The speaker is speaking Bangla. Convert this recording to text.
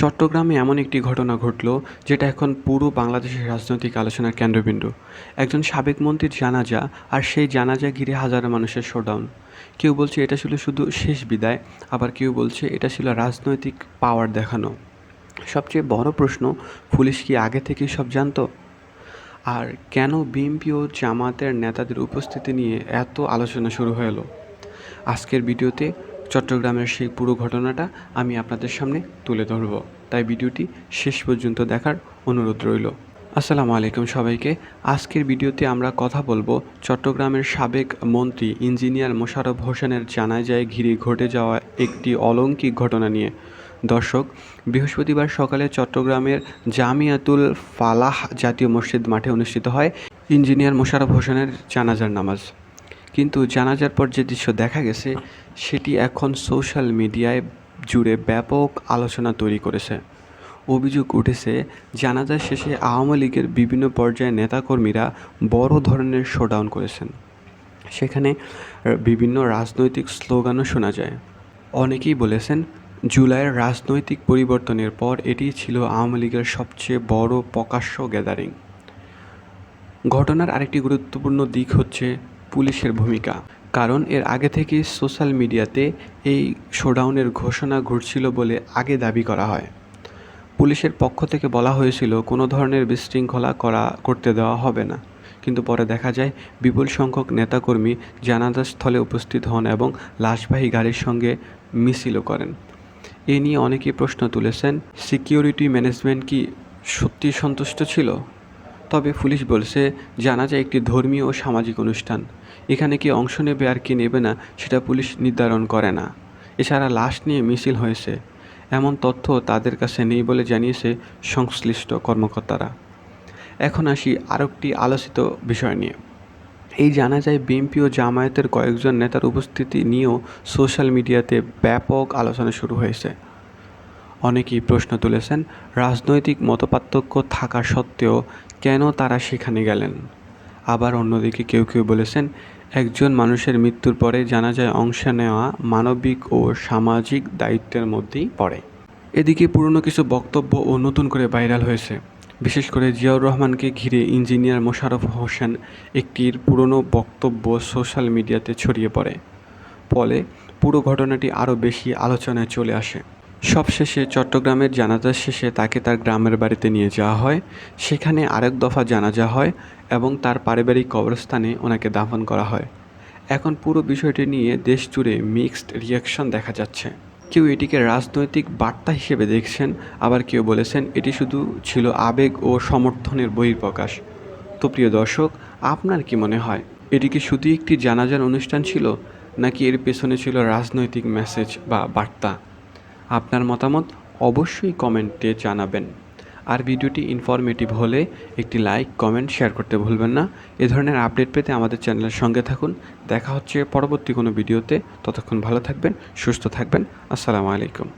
চট্টগ্রামে এমন একটি ঘটনা ঘটল যেটা এখন পুরো বাংলাদেশের রাজনৈতিক আলোচনার কেন্দ্রবিন্দু। একজন সাবেক মন্ত্রীর জানাজা, আর সেই জানাজা ঘিরে হাজারো মানুষের শোডাউন। কেউ বলছে এটা ছিল শুধু শেষ বিদায়, আবার কেউ বলছে এটা ছিল রাজনৈতিক পাওয়ার দেখানো। সবচেয়ে বড় প্রশ্ন, পুলিশ কি আগে থেকেই সব জানতো? আর কেন বিএনপি ও জামাতের নেতাদের উপস্থিতি নিয়ে এত আলোচনা শুরু হলো? আজকের ভিডিওতে চট্টগ্রামের সেই পুরো ঘটনাটা আমি আপনাদের সামনে তুলে ধরব, তাই ভিডিওটি শেষ পর্যন্ত দেখার অনুরোধ রইল। আসসালামু আলাইকুম সবাইকে। আজকের ভিডিওতে আমরা কথা বলবো চট্টগ্রামের সাবেক মন্ত্রী ইঞ্জিনিয়ার মোশাররফ হোসেনের জানাজায় ঘিরে ঘটে যাওয়া একটি অলৌকিক ঘটনা নিয়ে। দর্শক, বৃহস্পতিবার সকালে চট্টগ্রামের জামিয়াতুল ফালাহ জাতীয় মসজিদ মাঠে অনুষ্ঠিত হয় ইঞ্জিনিয়ার মোশাররফ হোসেনের জানাজার নামাজ। কিন্তু জানাজার পর যে দৃশ্য দেখা গেছে সেটি এখন সোশ্যাল মিডিয়ায় জুড়ে ব্যাপক আলোচনা তৈরি করেছে। অভিযোগ উঠেছে, জানাজা শেষে আওয়ামী লীগের বিভিন্ন পর্যায়ের নেতাকর্মীরা বড় ধরনের শোডাউন করেছেন। সেখানে বিভিন্ন রাজনৈতিক স্লোগানও শোনা যায়। অনেকেই বলেছেন, জুলাইয়ের রাজনৈতিক পরিবর্তনের পর এটি ছিল আওয়ামী লীগের সবচেয়ে বড় প্রকাশ্য গ্যাদারিং। ঘটনার আরেকটি গুরুত্বপূর্ণ দিক হচ্ছে পুলিশের ভূমিকা, কারণ এর আগে থেকেই সোশ্যাল মিডিয়াতে এই শোডাউনের ঘোষণা ঘুরছিল বলে আগে দাবি করা হয়। পুলিশের পক্ষ থেকে বলা হয়েছিল কোনো ধরনের বিশৃঙ্খলা করতে দেওয়া হবে না, কিন্তু পরে দেখা যায় বিপুল সংখ্যক নেতাকর্মী জানাজাস্থলে উপস্থিত হন এবং লাশবাহী গাড়ির সঙ্গে মিছিলও করেন। এ নিয়ে অনেকেই প্রশ্ন তুলেছেন, সিকিউরিটি ম্যানেজমেন্ট কি সত্যি সন্তুষ্ট ছিল? তবে পুলিশ বলছে, জানাজা একটি ধর্মীয় ও সামাজিক অনুষ্ঠান। এখানে কে অংশ নেবে আর কে নেবে না সেটা পুলিশ নির্ধারণ করে না। এছাড়া লাশ নিয়ে মিছিল হয়েছে এমন তথ্য তাদের কাছে নেই বলে জানিয়েছে সংশ্লিষ্ট কর্মকর্তারা। এখন আসি আরেকটি আলোচিত বিষয় নিয়ে। এই জানাজায় বিএনপি ও জামায়াতের কয়েকজন নেতার উপস্থিতি নিয়েও সোশ্যাল মিডিয়াতে ব্যাপক আলোচনা শুরু হয়েছে। অনেকেই প্রশ্ন তুলেছেন, রাজনৈতিক মতপার্থক্য থাকা সত্ত্বেও কেন তারা সেখানে গেলেন? আবার অন্যদিকে কেউ কেউ বলেছেন, একজন মানুষের মৃত্যুর পরে জানাজায় অংশ নেওয়া মানবিক ও সামাজিক দায়িত্বের মধ্যেই পড়ে। এদিকে পুরনো কিছু বক্তব্য ও নতুন করে ভাইরাল হয়েছে। বিশেষ করে জিয়াউর রহমানকে ঘিরে ইঞ্জিনিয়ার মোশাররফ হোসেন একটির পুরনো বক্তব্য সোশ্যাল মিডিয়াতে ছড়িয়ে পড়ে। ফলে পুরো ঘটনাটি আরও বেশি আলোচনায় চলে আসে। সবশেষে চট্টগ্রামের জানাজা শেষে তাকে তার গ্রামের বাড়িতে নিয়ে যাওয়া হয়। সেখানে আরেক দফা জানাজা হয় এবং তার পারিবারিক কবরস্থানে ওনাকে দাফন করা হয়। এখন পুরো বিষয়টি নিয়ে দেশ জুড়ে মিক্সড রিয়াকশন দেখা যাচ্ছে। কেউ এটিকে রাজনৈতিক বার্তা হিসেবে দেখছেন, আবার কেউ বলেছেন এটি শুধু ছিল আবেগ ও সমর্থনের বহিঃপ্রকাশ। তো প্রিয় দর্শক, আপনার কি মনে হয়, এটি কি শুধু একটি জানাজার অনুষ্ঠান ছিল, নাকি এর পেছনে ছিল রাজনৈতিক মেসেজ বা বার্তা? আপনার মতামত অবশ্যই কমেন্টে জানাবেন। আর ভিডিওটি ইনফরমেটিভ হলে একটি লাইক, কমেন্ট, শেয়ার করতে ভুলবেন না। এ ধরনের আপডেট পেতে আমাদের চ্যানেলের সঙ্গে থাকুন। দেখা হচ্ছে পরবর্তী কোনো ভিডিওতে। ততক্ষণ ভালো থাকবেন, সুস্থ থাকবেন। আসসালামু আলাইকুম।